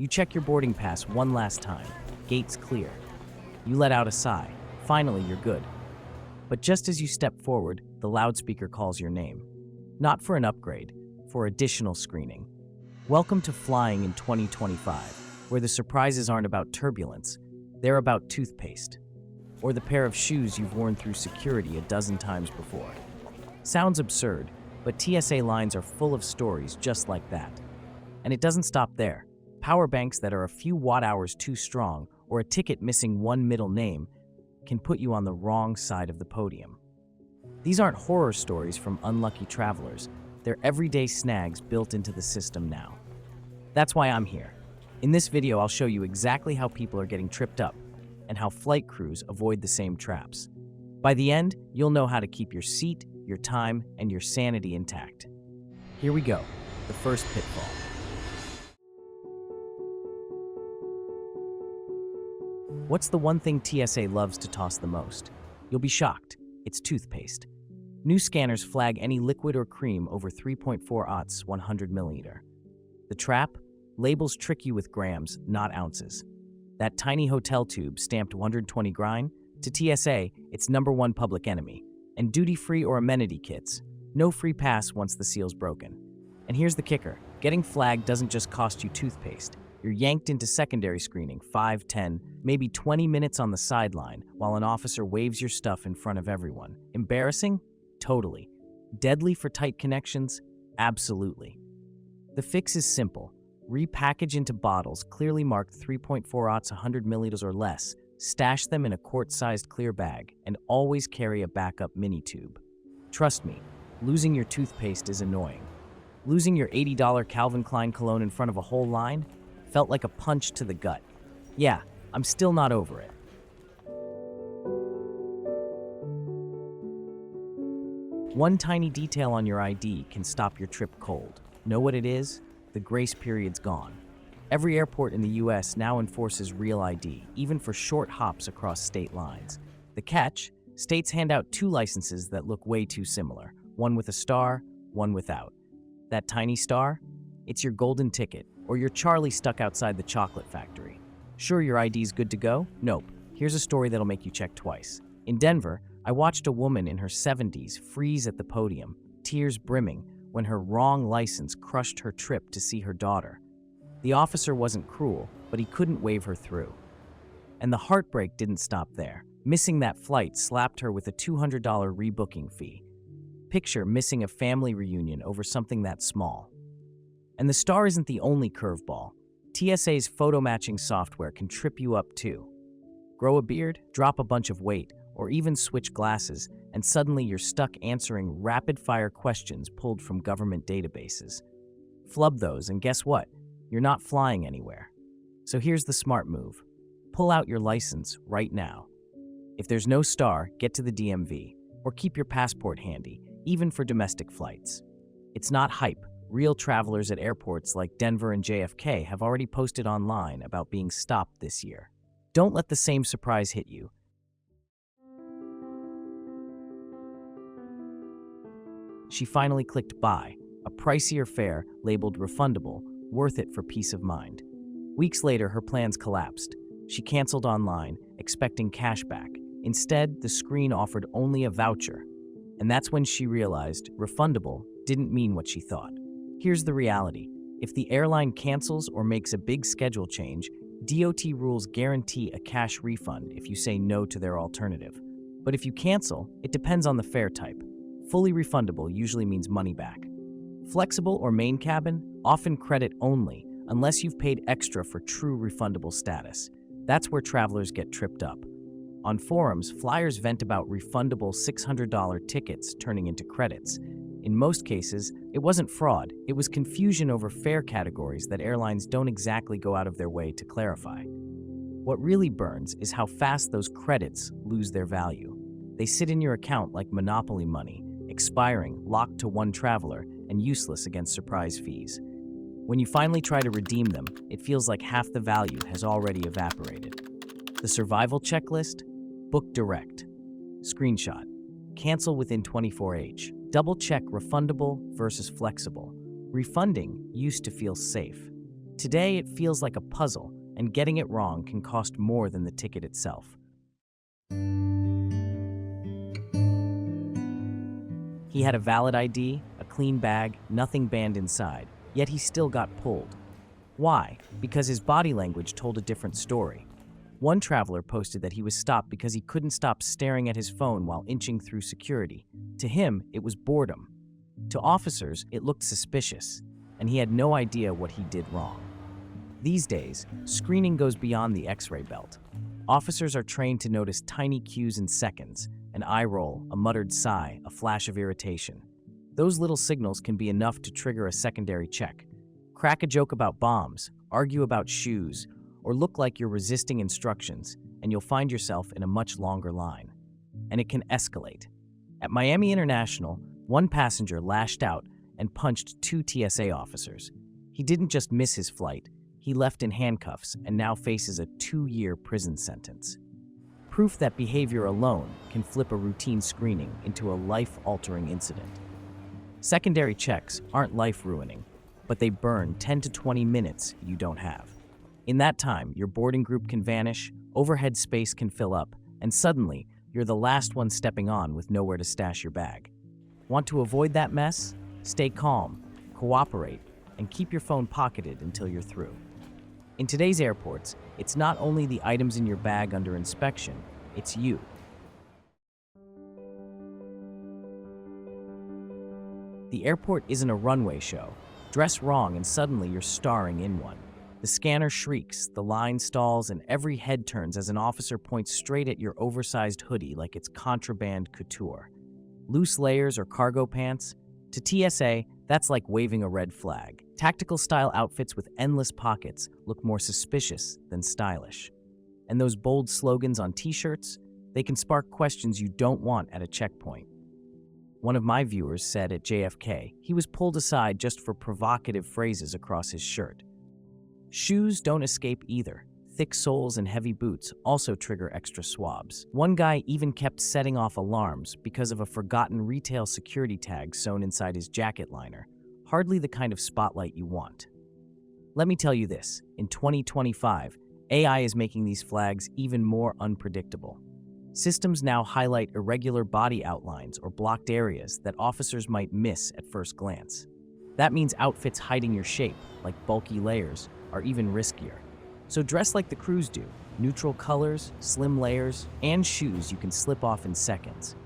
You check your boarding pass one last time. Gates clear. You let out a sigh. Finally, you're good. But just as you step forward, the loudspeaker calls your name. Not for an upgrade, for additional screening. Welcome to flying in 2025, where the surprises aren't about turbulence, they're about toothpaste. Or the pair of shoes you've worn through security a dozen times before. Sounds absurd, but TSA lines are full of stories just like that. And it doesn't stop there. Power banks that are a few watt-hours too strong or a ticket missing one middle name can put you on the wrong side of the podium. These aren't horror stories from unlucky travelers. They're everyday snags built into the system now. That's why I'm here. In this video, I'll show you exactly how people are getting tripped up and how flight crews avoid the same traps. By the end, you'll know how to keep your seat, your time, and your sanity intact. Here we go, the first pitfall. What's the one thing TSA loves to toss the most? You'll be shocked. It's toothpaste. New scanners flag any liquid or cream over 3.4 oz 100 milliliter. The trap? Labels trick you with grams, not ounces. That tiny hotel tube stamped 120 grind? To TSA, it's #1 public enemy. And duty-free or amenity kits? No free pass once the seal's broken. And here's the kicker. Getting flagged doesn't just cost you toothpaste. You're yanked into secondary screening 5, 10, maybe 20 minutes on the sideline while an officer waves your stuff in front of everyone. Embarrassing? Totally. Deadly for tight connections? Absolutely. The fix is simple. Repackage into bottles clearly marked 3.4 oz 100 milliliters or less, stash them in a quart-sized clear bag, and always carry a backup mini tube. Trust me, losing your toothpaste is annoying. Losing your $80 Calvin Klein cologne in front of a whole line felt like a punch to the gut. Yeah, I'm still not over it. One tiny detail on your ID can stop your trip cold. Know what it is? The grace period's gone. Every airport in the US now enforces real ID, even for short hops across state lines. The catch? States hand out 2 licenses that look way too similar. One with a star, one without. That tiny star? It's your golden ticket, or your Charlie stuck outside the chocolate factory. Sure, your ID's good to go? Nope. Here's a story that'll make you check twice. In Denver, I watched a woman in her 70s freeze at the podium, tears brimming, when her wrong license crushed her trip to see her daughter. The officer wasn't cruel, but he couldn't wave her through. And the heartbreak didn't stop there. Missing that flight slapped her with a $200 rebooking fee. Picture missing a family reunion over something that small. And the star isn't the only curveball. TSA's photo matching software can trip you up too. Grow a beard, drop a bunch of weight, or even switch glasses, and suddenly you're stuck answering rapid-fire questions pulled from government databases. Flub those, and guess what? You're not flying anywhere. So here's the smart move. Pull out your license right now. If there's no star, get to the DMV, or keep your passport handy, even for domestic flights. It's not hype. Real travelers at airports like Denver and JFK have already posted online about being stopped this year. Don't let the same surprise hit you. She finally clicked buy, a pricier fare labeled refundable, worth it for peace of mind. Weeks later, her plans collapsed. She canceled online, expecting cash back. Instead, the screen offered only a voucher. And that's when she realized refundable didn't mean what she thought. Here's the reality. If the airline cancels or makes a big schedule change, DOT rules guarantee a cash refund if you say no to their alternative. But if you cancel, it depends on the fare type. Fully refundable usually means money back. Flexible or main cabin, often credit only, unless you've paid extra for true refundable status. That's where travelers get tripped up. On forums, flyers vent about refundable $600 tickets turning into credits. In most cases, it wasn't fraud, it was confusion over fare categories that airlines don't exactly go out of their way to clarify. What really burns is how fast those credits lose their value. They sit in your account like monopoly money, expiring, locked to one traveler, and useless against surprise fees. When you finally try to redeem them, it feels like half the value has already evaporated. The survival checklist? Book direct. Screenshot. Cancel within 24H. Double check refundable versus flexible. Refunding used to feel safe. Today, it feels like a puzzle, and getting it wrong can cost more than the ticket itself. He had a valid ID, a clean bag, nothing banned inside, yet he still got pulled. Why? Because his body language told a different story. One traveler posted that he was stopped because he couldn't stop staring at his phone while inching through security. To him, it was boredom. To officers, it looked suspicious, and he had no idea what he did wrong. These days, screening goes beyond the X-ray belt. Officers are trained to notice tiny cues in seconds: an eye roll, a muttered sigh, a flash of irritation. Those little signals can be enough to trigger a secondary check. Crack a joke about bombs, argue about shoes, or look like you're resisting instructions, and you'll find yourself in a much longer line. And it can escalate. At Miami International, one passenger lashed out and punched 2 TSA officers. He didn't just miss his flight, he left in handcuffs and now faces a 2-year prison sentence. Proof that behavior alone can flip a routine screening into a life-altering incident. Secondary checks aren't life-ruining, but they burn 10 to 20 minutes you don't have. In that time, your boarding group can vanish, overhead space can fill up, and suddenly, you're the last one stepping on with nowhere to stash your bag. Want to avoid that mess? Stay calm, cooperate, and keep your phone pocketed until you're through. In today's airports, it's not only the items in your bag under inspection, it's you. The airport isn't a runway show. Dress wrong and suddenly you're starring in one. The scanner shrieks, the line stalls, and every head turns as an officer points straight at your oversized hoodie like it's contraband couture. Loose layers or cargo pants? To TSA, that's like waving a red flag. Tactical-style outfits with endless pockets look more suspicious than stylish. And those bold slogans on t-shirts? They can spark questions you don't want at a checkpoint. One of my viewers said at JFK he was pulled aside just for provocative phrases across his shirt. Shoes don't escape either. Thick soles and heavy boots also trigger extra swabs. One guy even kept setting off alarms because of a forgotten retail security tag sewn inside his jacket liner. Hardly the kind of spotlight you want. Let me tell you this, in 2025, AI is making these flags even more unpredictable. Systems now highlight irregular body outlines or blocked areas that officers might miss at first glance. That means outfits hiding your shape, like bulky layers, are even riskier. So dress like the crews do, neutral colors, slim layers, and shoes you can slip off in seconds.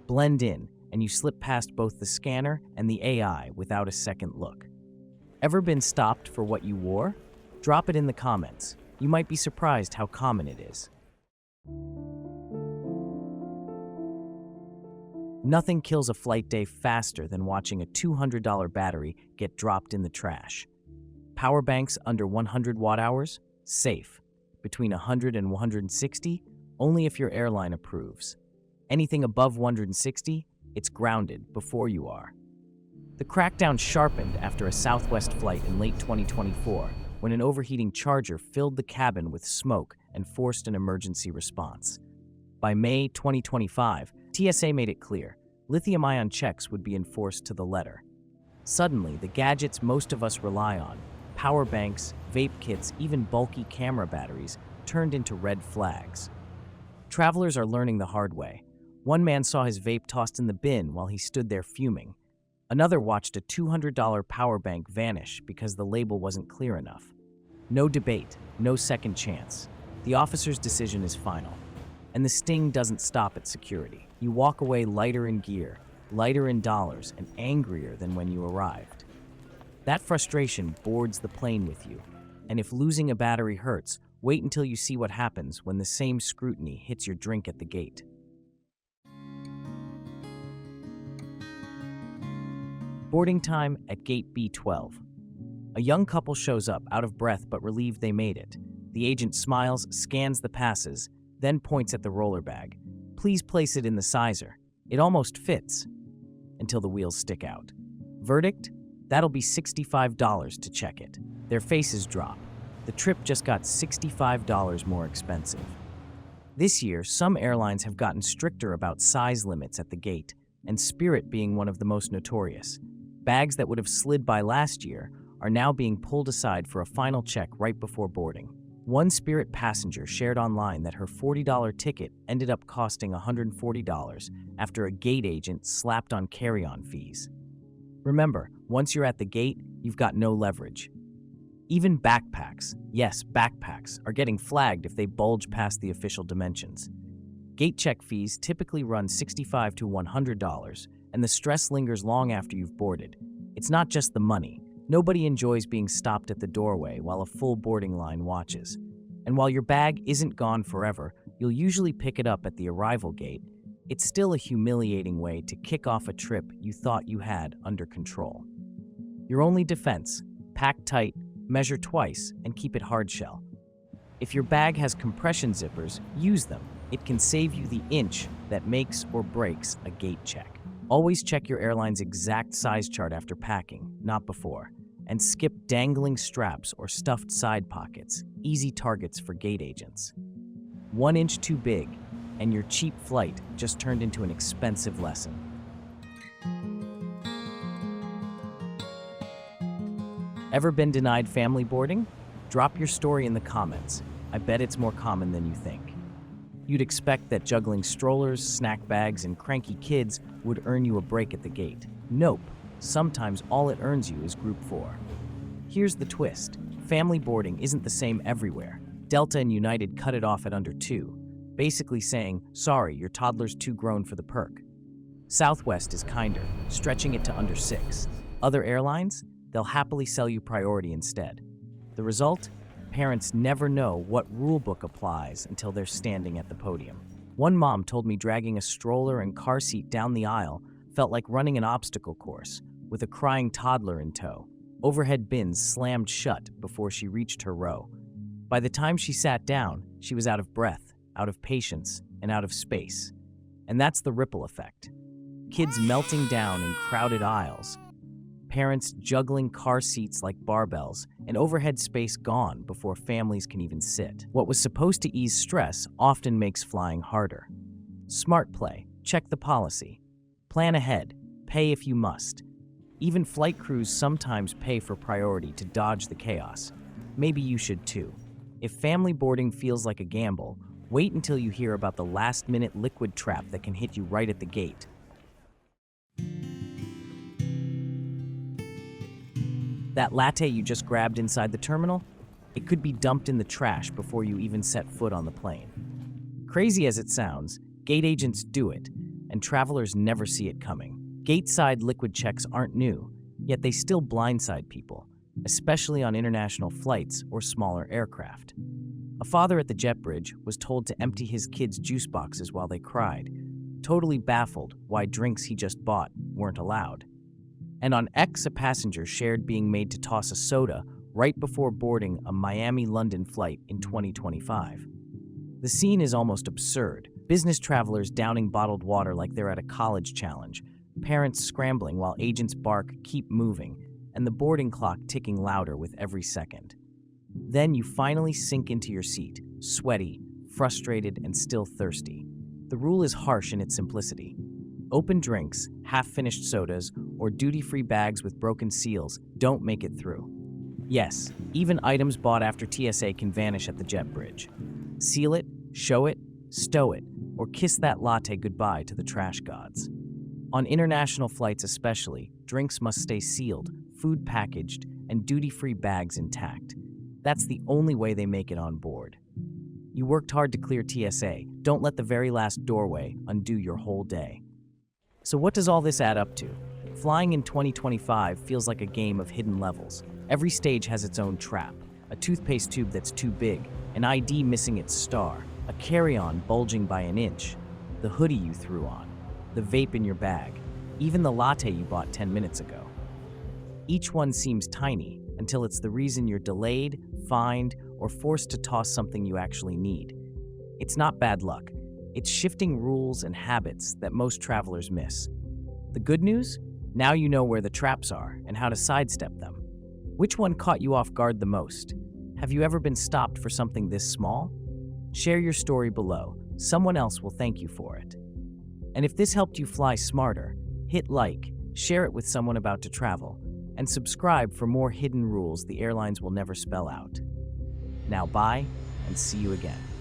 Blend in, and you slip past both the scanner and the AI without a second look. Ever been stopped for what you wore? Drop it in the comments. You might be surprised how common it is. Nothing kills a flight day faster than watching a $200 battery get dropped in the trash. Power banks under 100 watt-hours? Safe. Between 100 and 160? Only if your airline approves. Anything above 160? It's grounded before you are. The crackdown sharpened after a Southwest flight in late 2024 when an overheating charger filled the cabin with smoke and forced an emergency response. By May 2025, TSA made it clear lithium-ion checks would be enforced to the letter. Suddenly, the gadgets most of us rely on, power banks, vape kits, even bulky camera batteries, turned into red flags. Travelers are learning the hard way. One man saw his vape tossed in the bin while he stood there fuming. Another watched a $200 power bank vanish because the label wasn't clear enough. No debate, no second chance. The officer's decision is final. And the sting doesn't stop at security. You walk away lighter in gear, lighter in dollars, and angrier than when you arrived. That frustration boards the plane with you. And if losing a battery hurts, wait until you see what happens when the same scrutiny hits your drink at the gate. Boarding time at gate B12. A young couple shows up, out of breath but relieved they made it. The agent smiles, scans the passes, then points at the roller bag. Please place it in the sizer. It almost fits. Until the wheels stick out. Verdict? That'll be $65 to check it. Their faces drop. The trip just got $65 more expensive. This year, some airlines have gotten stricter about size limits at the gate, and Spirit being one of the most notorious. Bags that would have slid by last year are now being pulled aside for a final check right before boarding. One Spirit passenger shared online that her $40 ticket ended up costing $140 after a gate agent slapped on carry-on fees. Remember, once you're at the gate, you've got no leverage. Even backpacks, yes, backpacks, are getting flagged if they bulge past the official dimensions. Gate check fees typically run $65 to $100, and the stress lingers long after you've boarded. It's not just the money. Nobody enjoys being stopped at the doorway while a full boarding line watches. And while your bag isn't gone forever, you'll usually pick it up at the arrival gate. It's still a humiliating way to kick off a trip you thought you had under control. Your only defense: pack tight, measure twice, and keep it hard shell. If your bag has compression zippers, use them. It can save you the inch that makes or breaks a gate check. Always check your airline's exact size chart after packing, not before. And skip dangling straps or stuffed side pockets, easy targets for gate agents. 1 inch too big, and your cheap flight just turned into an expensive lesson. Ever been denied family boarding? Drop your story in the comments. I bet it's more common than you think. You'd expect that juggling strollers, snack bags, and cranky kids would earn you a break at the gate. Nope. Sometimes all it earns you is Group 4. Here's the twist. Family boarding isn't the same everywhere. Delta and United cut it off at under 2, basically saying, sorry, your toddler's too grown for the perk. Southwest is kinder, stretching it to under 6. Other airlines? They'll happily sell you priority instead. The result? Parents never know what rulebook applies until they're standing at the podium. One mom told me dragging a stroller and car seat down the aisle felt like running an obstacle course, with a crying toddler in tow. Overhead bins slammed shut before she reached her row. By the time she sat down, she was out of breath, out of patience, and out of space. And that's the ripple effect. Kids melting down in crowded aisles, parents juggling car seats like barbells, and overhead space gone before families can even sit. What was supposed to ease stress often makes flying harder. Smart play. Check the policy. Plan ahead. Pay if you must. Even flight crews sometimes pay for priority to dodge the chaos. Maybe you should too. If family boarding feels like a gamble, wait until you hear about the last-minute liquid trap that can hit you right at the gate. That latte you just grabbed inside the terminal? It could be dumped in the trash before you even set foot on the plane. Crazy as it sounds, gate agents do it, and travelers never see it coming. Gateside liquid checks aren't new, yet they still blindside people, especially on international flights or smaller aircraft. A father at the jet bridge was told to empty his kids' juice boxes while they cried, totally baffled why drinks he just bought weren't allowed. And on X, a passenger shared being made to toss a soda right before boarding a Miami-London flight in 2025. The scene is almost absurd. Business travelers downing bottled water like they're at a college challenge, parents scrambling while agents bark, keep moving, and the boarding clock ticking louder with every second. Then you finally sink into your seat, sweaty, frustrated, and still thirsty. The rule is harsh in its simplicity. Open drinks, half-finished sodas, or duty-free bags with broken seals don't make it through. Yes, even items bought after TSA can vanish at the jet bridge. Seal it, show it, stow it, or kiss that latte goodbye to the trash gods. On international flights especially, drinks must stay sealed, food packaged, and duty-free bags intact. That's the only way they make it on board. You worked hard to clear TSA. Don't let the very last doorway undo your whole day. So what does all this add up to? Flying in 2025 feels like a game of hidden levels. Every stage has its own trap. A toothpaste tube that's too big, an ID missing its star, a carry-on bulging by an inch, the hoodie you threw on, the vape in your bag, even the latte you bought 10 minutes ago. Each one seems tiny until it's the reason you're delayed, fined, or forced to toss something you actually need. It's not bad luck. It's shifting rules and habits that most travelers miss. The good news? Now you know where the traps are and how to sidestep them. Which one caught you off guard the most? Have you ever been stopped for something this small? Share your story below. Someone else will thank you for it. And if this helped you fly smarter, hit like, share it with someone about to travel, And subscribe for more hidden rules the airlines will never spell out. Now bye, and see you again.